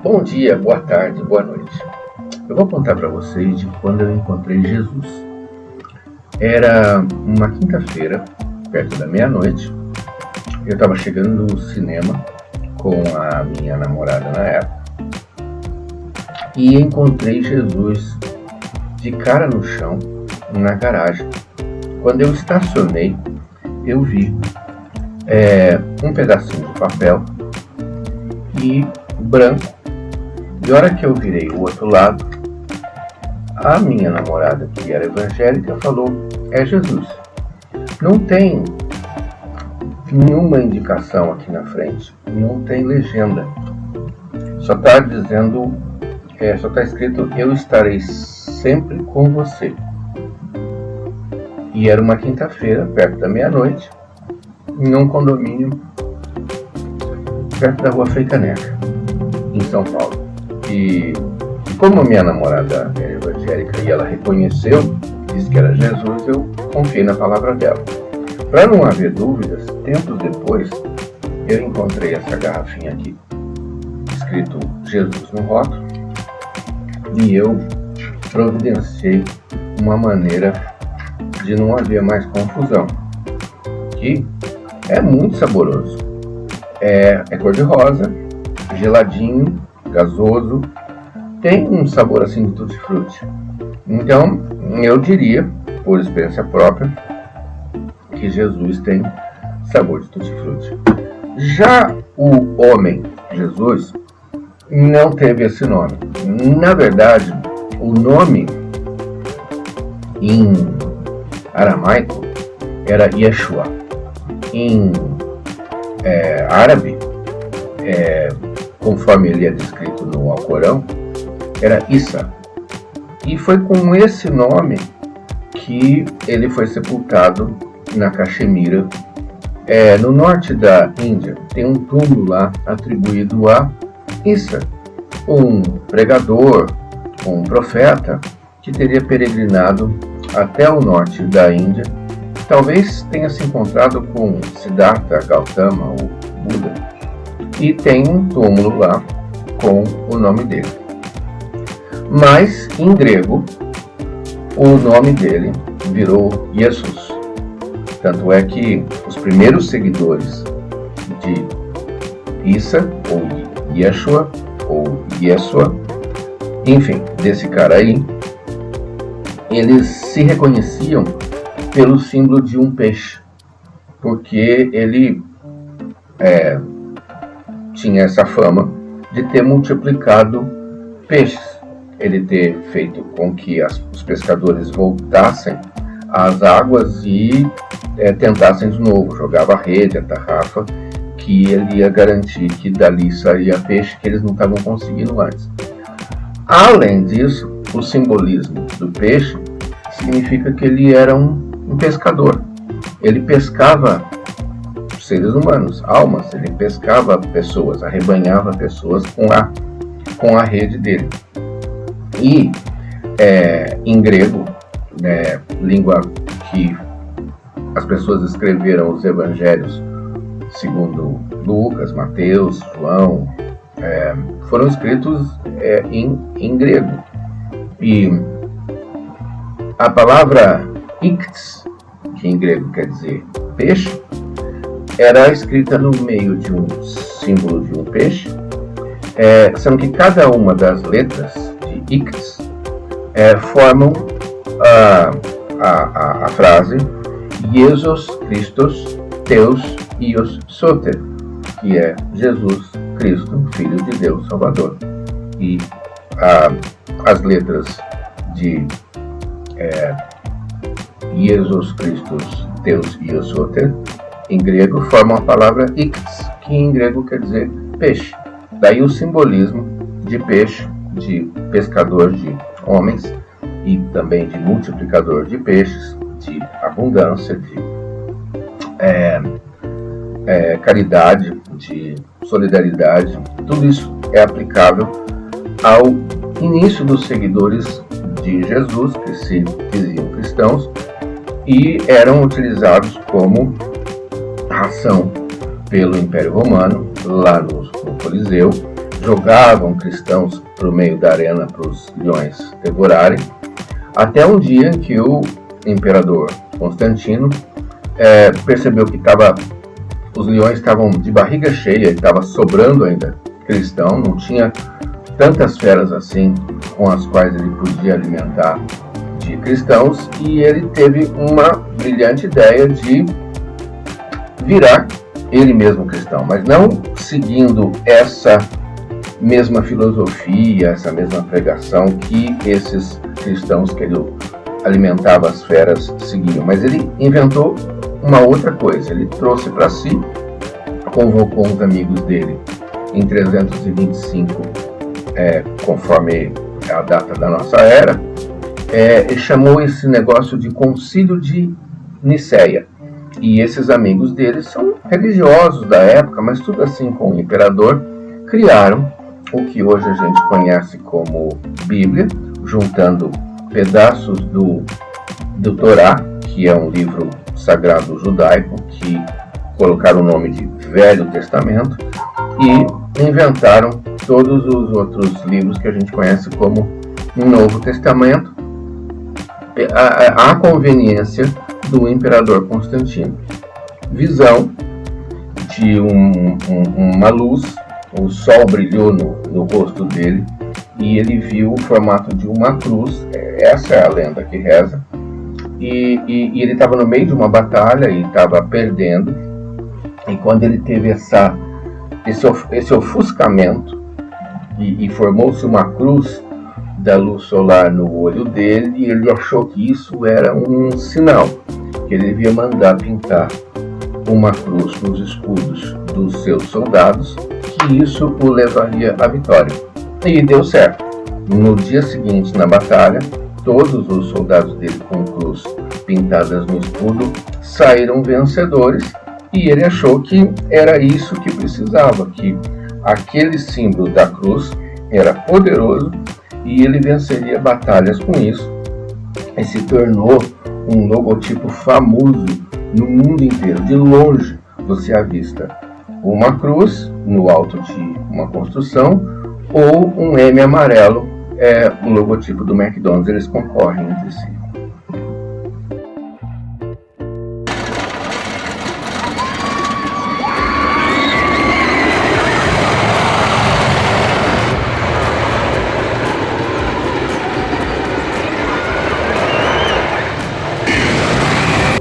Bom dia, boa tarde, boa noite. Eu vou contar para vocês de quando eu encontrei Jesus. Era uma quinta-feira, perto da meia-noite. Eu estava chegando do cinema com a minha namorada na época e encontrei Jesus de cara no chão na garagem. Quando eu estacionei, eu vi um pedacinho de papel e branco. E a hora que eu virei o outro lado, a minha namorada, que era evangélica, falou: é Jesus. Não tem nenhuma indicação aqui na frente, não tem legenda. Só está dizendo, só está escrito: eu estarei sempre com você. E era uma quinta-feira, perto da meia-noite, num condomínio perto da Rua Frei Caneca, em São Paulo. E como a minha namorada era evangélica e ela reconheceu, disse que era Jesus, eu confiei na palavra dela. Para não haver dúvidas, tempos depois, eu encontrei essa garrafinha aqui, escrito Jesus no rótulo, e eu providenciei uma maneira de não haver mais confusão, que é muito saboroso. É cor-de-rosa, geladinho, gasoso, tem um sabor assim de tutti-frutti. Então, eu diria, por experiência própria, que Jesus tem sabor de tutti-frutti. Já o homem, Jesus, não teve esse nome. Na verdade, o nome em aramaico era Yeshua. Em árabe, conforme ele é descrito no Alcorão, era Isa. E foi com esse nome que ele foi sepultado na Caxemira, no norte da Índia. Tem um túmulo lá atribuído a Isa, um pregador, um profeta que teria peregrinado até o norte da Índia. Talvez tenha se encontrado com Siddhartha Gautama, o Buda, e tem um túmulo lá com o nome dele. Mas, em grego, o nome dele virou Jesus. Tanto é que os primeiros seguidores de Isa, ou Yeshua, ou Yeshua, enfim, desse cara aí, eles se reconheciam pelo símbolo de um peixe, porque ele tinha essa fama de ter multiplicado peixes, ele ter feito com que os pescadores voltassem às águas e tentassem de novo, jogava a rede, a tarrafa, que ele ia garantir que dali saía peixe que eles não estavam conseguindo antes. Além disso, o simbolismo do peixe significa que ele era um pescador. Ele pescava seres humanos, almas, ele pescava pessoas, arrebanhava pessoas com a rede dele. E em grego, língua que as pessoas escreveram os evangelhos segundo Lucas, Mateus, João, foram escritos em grego. E a palavra ikts, que em grego quer dizer peixe, era escrita no meio de um símbolo de um peixe, sendo que cada uma das letras de ikts formam a frase Jesus Christos Theos Ios Soter, que é Jesus Cristo, Filho de Deus Salvador. E as letras de Jesus Christos Theos Ios Soter, em grego, formam a palavra ikts, que em grego quer dizer peixe. Daí o simbolismo de peixe, de pescador de homens e também de multiplicador de peixes, de abundância, de caridade, de solidariedade. Tudo isso é aplicável ao início dos seguidores de Jesus, que se diziam cristãos, e eram utilizados como ração pelo Império Romano, lá no Coliseu, jogavam cristãos para o meio da arena para os leões devorarem, até um dia em que o imperador Constantino percebeu que os leões estavam de barriga cheia, estava sobrando ainda cristão, não tinha tantas feras assim com as quais ele podia alimentar de cristãos, e ele teve uma brilhante ideia de virar ele mesmo cristão, mas não seguindo essa mesma filosofia, essa mesma pregação que esses cristãos que ele alimentava as feras seguiam, mas ele inventou uma outra coisa. Ele trouxe para si, convocou uns amigos dele em 325, conforme a data da nossa era, e chamou esse negócio de Concílio de Nicéia. E esses amigos dele são religiosos da época, mas tudo assim com o imperador, criaram o que hoje a gente conhece como Bíblia, juntando pedaços do Torá, que é um livro sagrado judaico, que colocaram o nome de Velho Testamento, e inventaram todos os outros livros que a gente conhece como Novo Testamento, à conveniência do imperador Constantino. Visão de uma luz, o sol brilhou no rosto dele e ele viu o formato de uma cruz. Essa é a lenda que reza. E ele estava no meio de uma batalha e estava perdendo. E quando ele teve esse ofuscamento e formou-se uma cruz da luz solar no olho dele, e ele achou que isso era um sinal, que ele devia mandar pintar uma cruz nos escudos dos seus soldados, que isso o levaria à vitória. E deu certo. No dia seguinte, na batalha, todos os soldados dele com cruz pintadas no escudo saíram vencedores, e ele achou que era isso que precisava, que aquele símbolo da cruz era poderoso e ele venceria batalhas com isso, e se tornou um logotipo famoso no mundo inteiro. De longe você avista uma cruz no alto de uma construção ou um M amarelo, o logotipo do McDonald's. Eles concorrem entre si.